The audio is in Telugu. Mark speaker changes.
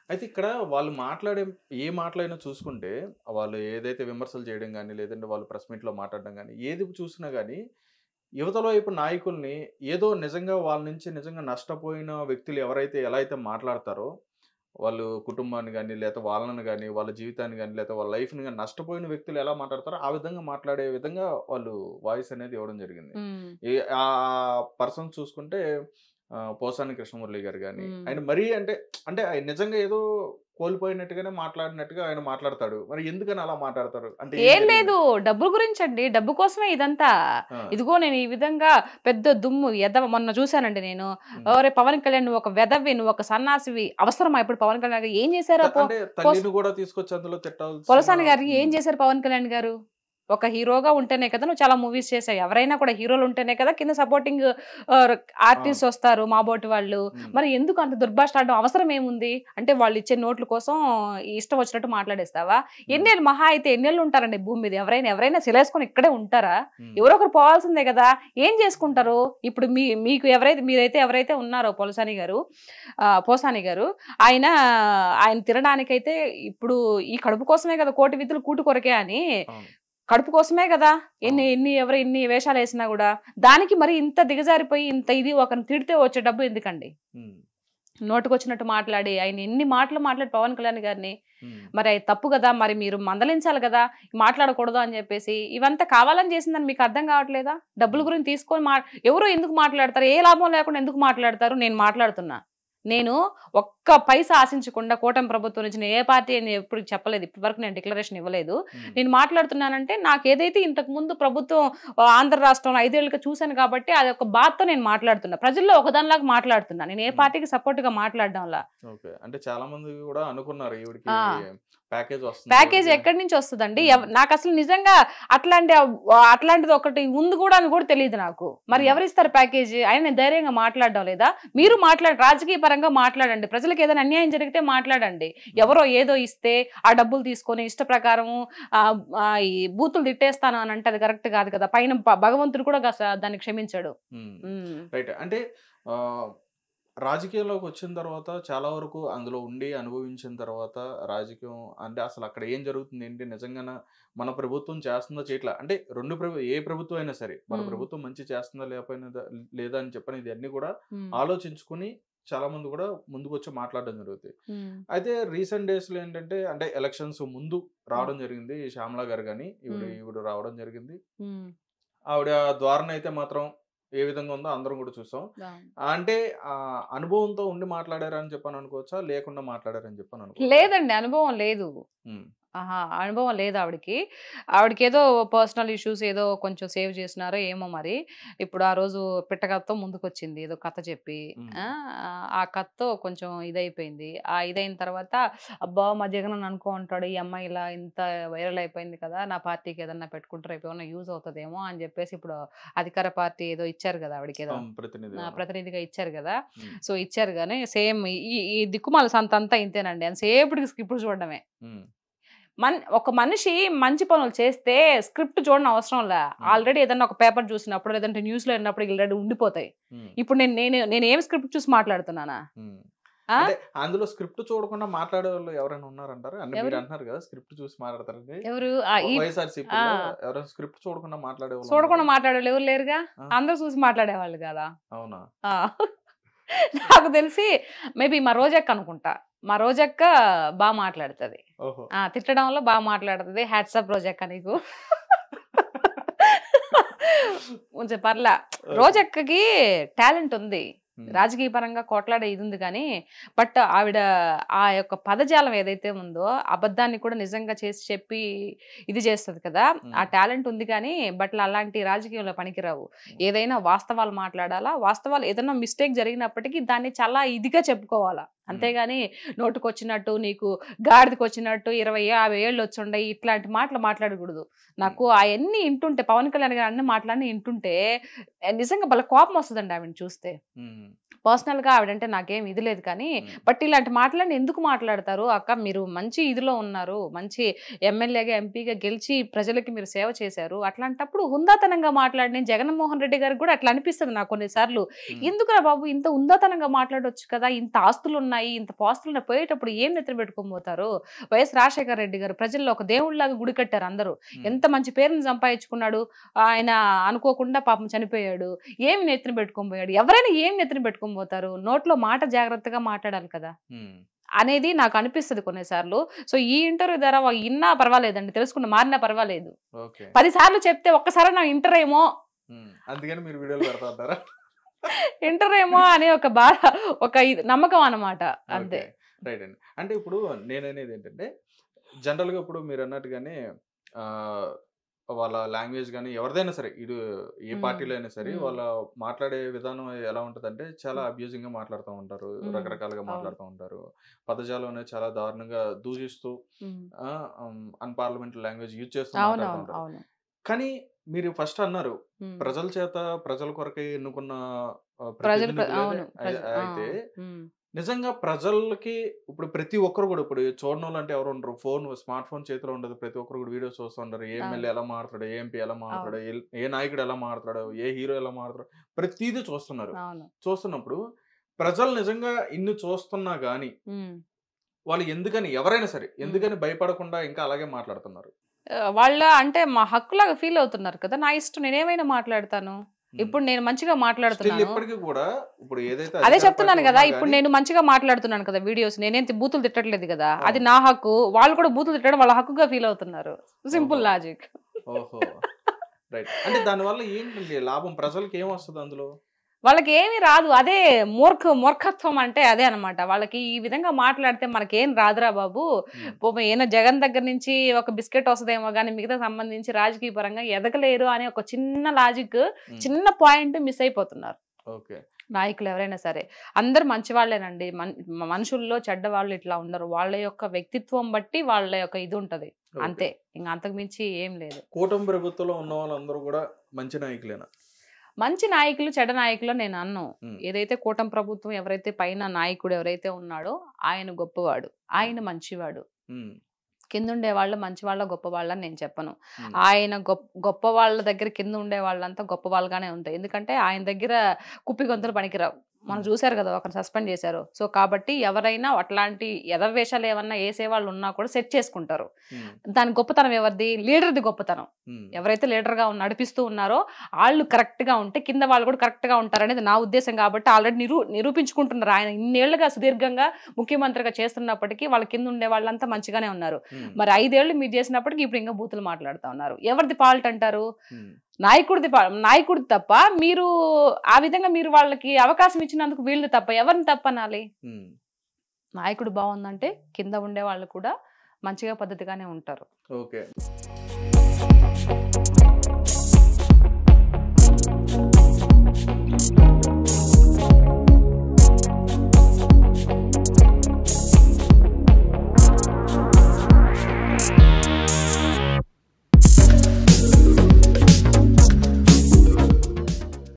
Speaker 1: అయితే ఇక్కడ వాళ్ళు మాట్లాడే ఏ మాటలైనా చూసుకుంటే, వాళ్ళు ఏదైతే విమర్శలు చేయడం గాని, లేదంటే వాళ్ళు ప్రెస్ మీట్‌లో మాట్లాడడం గాని, ఏది చూసినా గాని, యువతల వైపు నాయకుల్ని ఏదో నిజంగా వాళ్ళ నుంచి నిజంగా నష్టపోయిన వ్యక్తులు ఎవరైతే ఎలా అయితే మాట్లాడతారో, వాళ్ళు కుటుంబాన్ని గాని, లేతే వాళ్ళని గాని, వాళ్ళ జీవితాన్ని గాని, లేతే వాళ్ళ లైఫ్‌ని గాని నష్టపోయిన వ్యక్తులు ఎలా మాట్లాడతారో, ఆ విధంగా మాట్లాడే విధంగా వాళ్ళు వాయిస్ అనేది ఇవ్వడం జరిగింది.
Speaker 2: హ్మ్.
Speaker 1: ఈ పర్సన్ చూసుకుంటే పోసాని కృష్ణమురళి గారు గాని,
Speaker 2: హ్మ్.
Speaker 1: ఆయన మరీ అంటే ఆయన నిజంగా ఏదో కోల్పోయినట్టుగానే మాట్లాడినట్టుగా ఆయన మాట్లాడతాడు. మరి ఎందుకని అలా మాట్లాడతారు? అంటే ఏం
Speaker 2: ఏం
Speaker 1: జరిగింది?
Speaker 2: లేదు. డబ్బుల గురించండి. డబ్బు కోసమే ఇదంతా.
Speaker 1: ఆ!
Speaker 2: ఇదిగో నేను ఈ విధంగా పెద్ద దుమ్ము ఎదవ మొన్న చూసానండి నేను.
Speaker 1: హ్మ్.
Speaker 2: "ఒరేయ్! పవన్ కళ్యాణ్ నువ్వు ఒక వెధవవి, నువ్వు ఒక సన్నాసివి. అవసరమా ఇప్పుడు పవన్ కళ్యాణ్ గారు ఏం చేశారు
Speaker 1: అంటే
Speaker 2: పోస్
Speaker 1: తల్లిని గూడా తీసుకొచ్చి అందులో తిట్టాల్సిన
Speaker 2: పోలసాని గారికి ఏం
Speaker 1: హ్మ్.
Speaker 2: చేశారు పవన్ కళ్యాణ్ గారు? ఒక హీరోగా ఉంటేనే కదా నువ్వు చాలా మూవీస్ చేసావు. ఎవరైనా కూడా హీరోలు ఉంటేనే కదా కింద సపోర్టింగ్
Speaker 1: అవును.
Speaker 2: ఆర్టిస్ట్ వస్తారు మాబోటి వాళ్ళు.
Speaker 1: హ్మ్.
Speaker 2: మరి ఎందుకు అంత దుర్భాష ఆడడం అవసరం ఏముంది? అంటే వాళ్ళు ఇచ్చే నోట్ల కోసం ఇష్టం వచ్చినట్టు మాట్లాడేస్తావా?
Speaker 1: హ్మ్.
Speaker 2: ఎన్నేళ్ళు మహా అయితే ఎన్నేళ్ళు ఉంటారండి భూమి మీద? ఎవరైనా శిలేసుకొని ఇక్కడే ఉంటారా?
Speaker 1: హ్మ్.
Speaker 2: ఎవరో ఒకరు పోవాల్సిందే కదా! ఏం చేసుకుంటారు? ఇప్పుడు మీకు ఎవరైతే ఉన్నారో పోసాని గారు ఆయన తినడానికైతే ఇప్పుడు ఈ కడుపు కోసమే కదా కోటి విద్యలు కూటి కొరకే అని
Speaker 1: అవును.
Speaker 2: కడుపు కోసమే కదా
Speaker 1: అవును.
Speaker 2: ఎన్ని వేషాలు వేసినా కూడా దానికి మరి ఇంత దిగజారిపోయి ఇంత ఇది ఒకరిని తిడితే వచ్చే డబ్బు ఎందుకండి
Speaker 1: హ్మ్.
Speaker 2: నోటుకొచ్చినట్టు మాట్లాడి ఆయన ఎన్ని మాటలు మాట్లాడి పవన్ కళ్యాణ్ గారిని
Speaker 1: హ్మ్.
Speaker 2: మరి అది తప్పు కదా మరి మీరు మందలించాలి కదా మాట్లాడకూడదు అని చెప్పేసి ఇవంతా కావాలని చేసిందని మీకు అర్థం కావట్లేదా డబ్బుల
Speaker 1: హ్మ్.
Speaker 2: గురించి తీసుకొని ఎవరు ఎందుకు మాట్లాడతారు ఏ లాభం లేకుండా ఎందుకు మాట్లాడతారు నేను మాట్లాడుతున్నా నేను ఒక్క పైసా ఆశించకుండా కూటమి ప్రభుత్వం నుంచి నేను ఏ పార్టీ అని ఎప్పుడు చెప్పలేదు ఇప్పటి వరకు నేను డిక్లరేషన్ ఇవ్వలేదు
Speaker 1: హ్మ్.
Speaker 2: నేను మాట్లాడుతున్నానంటే నాకు ఏదైతే ఇంతకు ముందు ప్రభుత్వం ఆంధ్ర రాష్ట్రంలో 5 ఏళ్ళుగా చూశాను కాబట్టి అది ఒక బాధతో నేను మాట్లాడుతున్నా ప్రజల్లో ఒకదానిలాగా మాట్లాడుతున్నా నేను ఏ
Speaker 1: హ్మ్.
Speaker 2: పార్టీకి సపోర్ట్ గా మాట్లాడడంలా
Speaker 1: ఓకే. అంటే చాలా మంది గూడా అనుకున్నారు ఈవిడకి
Speaker 2: ఆ
Speaker 1: ప్యాకేజ్ వస్తుంది
Speaker 2: ప్యాకేజ్
Speaker 1: ఈవిడకి.
Speaker 2: ఎక్కడి నుంచి వస్తదండి?
Speaker 1: హ్మ్.
Speaker 2: నాకు అసలు నిజంగా అట్లాంటిది ఒకటి ఉంది గూడా అని గూడా తెలీదు నాకు. మరి
Speaker 1: హ్మ్.
Speaker 2: ఎవరిస్తారు ప్యాకేజ్? అయినా నేను ధైర్యంగా మాట్లాడడం లేదా? మీరు రాజకీయ పరంగా మాట్లాడండి. ప్రజలకి ఏదైనా అన్యాయం జరిగితే మాట్లాడండి.
Speaker 1: హ్మ్.
Speaker 2: ఎవరో ఏదో ఇస్తే ఆ డబ్బులు తీసుకొని ఇష్ట ప్రకారము ఈ బూతులు తిట్టేస్తాను అని అంటే అది కరెక్ట్ కాదు కదా! పైన భగవంతుడు కూడా దాన్ని క్షమించడు.
Speaker 1: హ్మ్.
Speaker 2: హ్మ్.
Speaker 1: రైట్. అంటే ఆహ్, రాజకీయాల్లోకొచ్చిన తర్వాత చాలా వరకు అందులో ఉండి అనుభవించిన తర్వాత రాజకీయం అంటే అసలక్కడ ఏం జరుగుతుంది? ఏంటి? నిజంగాన మన ప్రభుత్వం చేస్తుందా? చేయట్లా? అంటే ఏ ప్రభుత్వం అయినా సరే, మన
Speaker 2: హ్మ్.
Speaker 1: ప్రభుత్వం మంచి చేస్తుందా? లేదా అని చెప్పని ఇదన్నీ కూడా
Speaker 2: హ్మ్.
Speaker 1: ఆలోచించుకొని చాలా మంది కూడా ముందుకొచ్చి మాట్లాడడం జరుగుతాయి.
Speaker 2: హ్మ్.
Speaker 1: అయితే రీసెంట్ డేస్‌లో ఏంటంటే అంటే ఎలక్షన్స్ ముందు
Speaker 2: హ్మ్.
Speaker 1: రావడం జరిగింది. శ్యామల గారు గాని,
Speaker 2: హ్మ్.
Speaker 1: ఈవిడ రావడం జరిగింది.
Speaker 2: హ్మ్.
Speaker 1: ఆవిడ ధోరణి అయితే మాత్రం ఏ విధంగా ఉందో అందరం కూడా చూసాం.
Speaker 2: అవును.
Speaker 1: అంటే అనుభవంతో ఉండి మాట్లాడారని చెప్పని అనుకోవచ్చా? లేకుండా మాట్లాడారని చెప్పని అనుకోవచ్చా?
Speaker 2: లేదండి. అనుభవం లేదు.
Speaker 1: హ్మ్.
Speaker 2: ఆహా! అనుభవం లేదు ఆవిడకి. ఆవిడకేదో పర్సనల్ ఇష్యూస్ ఏదో కొంచెం సేవ్ చేసినారో ఏమో మరి. ఇప్పుడు ఆ రోజు పిట్టకథతో ముందుకొచ్చింది. ఏదో కథ చెప్పి.
Speaker 1: హ్మ్.
Speaker 2: ఆ! ఆ కథతో కొంచెం ఇదైపోయింది. ఆ ఇదైన తర్వాత అబ్బా! మా జగన్ నన్ను అనుకో ఉంటాడు. ఈ అమ్మాయి ఇలా ఇంత వైరల్ అయిపోయింది కదా! నా పార్టీకి ఏదన్నా పెట్టుకుంటే రేపు ఏమన్నా యూజ్ అవుతదేమో అని చెప్పేసి ఇప్పుడు అధికార పార్టీ ఏదో ఇచ్చారు కదా! ఆవిడకేదో.
Speaker 1: అవును. ప్రతినిధి. అవును.
Speaker 2: ప్రతినిధిగా ఇచ్చారు గదా!
Speaker 1: హ్మ్.
Speaker 2: సో, ఇచ్చారు గానీ సేమ్ ఈ దిక్కుమాల సంతంతా ఇంతేనండి. ఎంతసేపటికి స్కిప్పులు చూడడమే.
Speaker 1: హ్మ్.
Speaker 2: ఒక మనిషి మంచి పనులు చేస్తే స్క్రిప్ట్ చూడనవసరం అవసరంలా.
Speaker 1: హ్మ్.
Speaker 2: ఆల్రెడీ ఏదన్నా ఒక పేపర్ చూసినప్పుడు, లేదంటే న్యూస్‌లో ఇన్నప్పుడు ఆల్రెడీ ఉండిపోతాయి.
Speaker 1: హ్మ్.
Speaker 2: ఇప్పుడు నేనేం స్క్రిప్ట్ చూసి మాట్లాడుతున్నానా?
Speaker 1: హ్మ్.
Speaker 2: ఆ!
Speaker 1: అంటే అందులో స్క్రిప్ట్ చూడకుండా మాట్లాడేవాళ్ళు ఎవరైనా ఉన్నారంటారా? అంటే మీరు
Speaker 2: ఎవరు?
Speaker 1: అంటున్నారు కదా! స్క్రిప్ట్ చూసి మాట్లాడతారని.
Speaker 2: ఎవరు? ఆ!
Speaker 1: వైఎస్ఆర్‌సీపీలో ఎవరైనా స్క్రిప్ట్ చూడకుండా మాట్లాడేవాళ్ళు
Speaker 2: చూడకుండా
Speaker 1: ఉన్నారా?
Speaker 2: మాట్లాడేవాళ్ళు ఎవరు లేరుగా?
Speaker 1: ఆ!
Speaker 2: అందరూ చూసి మాట్లాడేవాళ్ళు గదా!
Speaker 1: అవునా?
Speaker 2: ఆ! నాకు తెలిసి మేబీ మా రోజక్క అనుకుంటా. మా రోజక్క మాట్లాడుతది.
Speaker 1: ఓహో!
Speaker 2: తిట్టడంలో మాట్లాడుతది. హ్యాట్స్ ఆఫ్ రోజక్క నీకు. కొంచెం పర్లా.
Speaker 1: ఓకే.
Speaker 2: రోజక్కకి టాలెంట్ ఉంది.
Speaker 1: హ్మ్.
Speaker 2: రాజకీయ పరంగా కొట్లాడే ఇది ఉంది గానీ, బట్ ఆవిడ ఆ యొక్క పదజాలం ఏదైతే ఉందో, అబద్ధాన్ని కూడా నిజంగా చేసి చెప్పి ఇది చేస్తది కదా! ఆ
Speaker 1: హ్మ్.
Speaker 2: టాలెంట్ ఉంది కానీ, బట్ అలాంటి రాజకీయంలో పనికిరావు.
Speaker 1: హ్మ్.
Speaker 2: ఏదైనా వాస్తవాలు మాట్లాడాలా, వాస్తవాలు ఏదన్నా మిస్టేక్ జరిగినప్పటికీ దాన్ని చాలా ఇదిగా చెప్పుకోవాలా.
Speaker 1: హ్మ్.
Speaker 2: అంతేగాని నోటికొచ్చినట్టు, నీకు గాడిదకొచ్చినట్టు 20, 50 ఏళ్ళొచ్చుండయి ఇట్లాంటి మాటలు మాట్లాడకూడదు.
Speaker 1: హ్మ్.
Speaker 2: నాకు అయన్నీ ఇంటుంటే పవన్ కళ్యాణ్ గారు అన్ని మాటలన్నీ ఇంటుంటే నిజంగా భలే కోపమొస్తదండి ఆవిడని చూస్తే.
Speaker 1: హ్మ్.
Speaker 2: పర్సనల్‌గా ఆవిడంటే నాకేం ఇది లేదు కానీ, బట్ ఇలాంటి మాటలన్నీ ఎందుకు మాట్లాడతారు? అక్క మీరు మంచి ఇదిలో ఉన్నారు. మంచి ఎమ్మెల్యేగా, ఎంపీగా గెలిచి ప్రజలకి మీరు సేవ చేశారు. అట్లాంటప్పుడు హుందాతనంగా మాట్లాడి జగన్మోహన్ రెడ్డి గారికి కూడా అట్లా అనిపిస్తది నాకు కొన్ని సార్లు. ఎందుకురా బాబు ఇంత హుందాతనంగా మాట్లాడొచ్చు కదా! ఇంత ఆస్తులున్నాయి, ఇంత పాస్తులున్నాయి పోయేటప్పుడు ఏం నెత్తిన పెట్టుకొని పోతారు? వైఎస్ రాజశేఖర రెడ్డి గారు ప్రజల్లో ఒక దేవుడిలాగా గుడి కట్టారు అందరూ. ఎంత మంచి పేరుని సంపాదించుకున్నాడు. ఆయన అనుకోకుండా పాపం చనిపోయాడు. ఏమి నెత్తిన పెట్టుకొని పోయాడు? ఎవరైనా ఏం నెత్తిన పెట్టుకొని పోతారు? నోట్లో మాట జాగ్రత్తగా మాట్లాడాలి కదా! అనేది నాకు అనిపిస్తది కొన్నిసార్లు. సో ఈ ఇంటర్వ్యూ ద్వారా ఇన్నా పర్వాలేదండి. తెలుసుకున్న మారినా పర్వాలేదు. 10 సార్లు చెప్తే ఒక్కసారి ఇంటర్ ఏమో
Speaker 1: అందుకని మీరు వీడియోలు పెడతా ఉంటారా?
Speaker 2: ఇంటర్ ఏమో అనే ఒక బాధ, ఒక నమ్మకం అన్నమాట. అంతే.
Speaker 1: రైట్ అండి. అంటే ఇప్పుడు నేననేది ఏంటంటే జనరల్‌గా ఇప్పుడు మీరు అన్నట్టుగానే వాళ్ళ లాంగ్వేజ్ గాని ఎవరిదైనా సరే ఏ పార్టీలో అయినా సరే వాళ్ళ మాట్లాడే విధానం ఎలా ఉంటదంటే చాలా అబ్యూజింగ్‌గా మాట్లాడుతూ ఉంటారు. రకరకాలుగా మాట్లాడుతూ ఉంటారు. పదజాలం అనేది చాలా దారుణంగా దూషిస్తూ అన్‌పార్లమెంటరీ లాంగ్వేజ్ యూజ్ చేస్తూ మాట్లాడుతూ ఉంటారు. కానీ మీరు ఫస్ట్ అన్నారు ప్రజల చేత ప్రజల కొరకే ఎన్నుకున్న ప్రతినిధులే అయితే నిజంగా ప్రజలకి ఇప్పుడు ప్రతి ఒక్కరు కూడా ఇప్పుడు చూడనోళ్ళు అంటే ఎవరు ఉండరు. స్మార్ట్ ఫోన్ చేతిలో ఉండదు. ప్రతి ఒక్కరు కూడా వీడియోస్ చూస్తూ ఉంటారు. ఏ ఎమ్మెల్యే ఎలా మాట్లాడు, ఏ ఎంపీ ఎలా మాట్లాడు, ఏ నాయకుడు ఎలా మాట్లాడు, ఏ హీరో ఎలా మాట్లాడు, ప్రతిదీ చూస్తున్నారు. చూస్తున్నప్పుడు ప్రజలు నిజంగా ఇన్ని చూస్తున్నా గానీ వాళ్ళు ఎవరైనా సరే ఎందుకని భయపడకుండా ఇంకా అలాగే మాట్లాడుతున్నారు?
Speaker 2: వాళ్ళ అంటే మా హక్కులాగా ఫీల్ అవుతున్నారు కదా. నా ఇష్టం నేనేమైనా మాట్లాడతాను. ఇప్పుడు నేను మంచిగా మాట్లాడుతున్నాను. అదే చెప్తున్నాను కదా. ఇప్పుడు నేను మంచిగా మాట్లాడుతున్నాను కదా వీడియోస్. నేనేం బూతులు తిట్టట్లేదు కదా. అది నా హక్కు. వాళ్ళు కూడా బూతులు తిట్టడం వాళ్ళ హక్కుగా ఫీల్ అవుతున్నారు. Simple logic.
Speaker 1: ఓహో రైట్. అంటే దాని వల్ల ఏంటండి లాభం? ప్రజలకు ఏం వస్తుంది అందులో?
Speaker 2: వాళ్ళకి ఏమీ రాదు. అదే మూర్ఖత్వం అంటే అదే అనమాట. వాళ్ళకి ఈ విధంగా మాట్లాడితే మనకేం రాదురా బాబు. ఏమైనా జగన్ దగ్గర నుంచి ఒక బిస్కెట్ వస్తుందేమో కానీ మిగతా సంబంధించి రాజకీయ పరంగా ఎదగలేరు అనే ఒక చిన్న లాజిక్, చిన్న పాయింట్ మిస్ అయిపోతున్నారు నాయకులు ఎవరైనా సరే. అందరు మంచి వాళ్ళేనండి. మనుషుల్లో చెడ్డవాళ్ళు ఇట్లా ఉండరు. వాళ్ళ యొక్క వ్యక్తిత్వం బట్టి వాళ్ళ యొక్క ఇది ఉంటది అంతే. ఇంకా అంతకు మించి ఏం లేదు.
Speaker 1: కూటమి ప్రభుత్వంలో ఉన్న వాళ్ళందరూ కూడా మంచి నాయకులేనా?
Speaker 2: మంచి నాయకులు చెడ్డ నాయకులు నేను అన్ను. ఏదైతే కూటమి ప్రభుత్వం ఎవరైతే పైన నాయకుడు ఎవరైతే ఉన్నాడో ఆయన గొప్పవాడు, ఆయన మంచివాడు. కింద ఉండే వాళ్ళు మంచి వాళ్ళ గొప్ప వాళ్ళని నేను చెప్పను. ఆయన గొప్ప వాళ్ళ దగ్గర కింద ఉండే వాళ్ళంతా గొప్ప వాళ్ళగానే ఉంటాయి. ఎందుకంటే ఆయన దగ్గర కుప్పి గొంతులు పనికిరావు. మనం చూసారు కదా, ఒకరిని సస్పెండ్ చేశారు. సో కాబట్టి ఎవరైనా అట్లాంటి ఎదవేషాలు ఏమన్నా వేసే వాళ్ళు ఉన్నా కూడా సెట్ చేసుకుంటారు. దాని గొప్పతనం ఎవరిది? లీడర్ది గొప్పతనం. ఎవరైతే లీడర్ గా నడిపిస్తూ ఉన్నారో వాళ్ళు కరెక్ట్ గా ఉంటే కింద వాళ్ళు కూడా కరెక్ట్ గా ఉంటారు అనేది నా ఉద్దేశం. కాబట్టి ఆల్రెడీ నిరూపించుకుంటున్నారు. ఆయన ఇన్నేళ్లుగా సుదీర్ఘంగా ముఖ్యమంత్రిగా చేస్తున్నప్పటికీ వాళ్ళ కింద ఉండే వాళ్ళంతా మంచిగానే ఉన్నారు. మరి 5 ఏళ్ళు మీరు చేసినప్పటికీ ఇప్పుడు ఇంకా బూతులు మాట్లాడుతూ ఉన్నారు. ఎవరిది ఫాల్ట్ అంటారు? నాయకుడిది తప్ప. మీరు ఆ విధంగా మీరు వాళ్ళకి అవకాశం ఇచ్చినందుకు వీళ్ళు తప్ప. ఎవరిని తప్పనాలి? నాయకుడు బాగుందంటే కింద ఉండే వాళ్ళు కూడా మంచిగా పద్ధతిగానే ఉంటారు.
Speaker 1: ఓకే.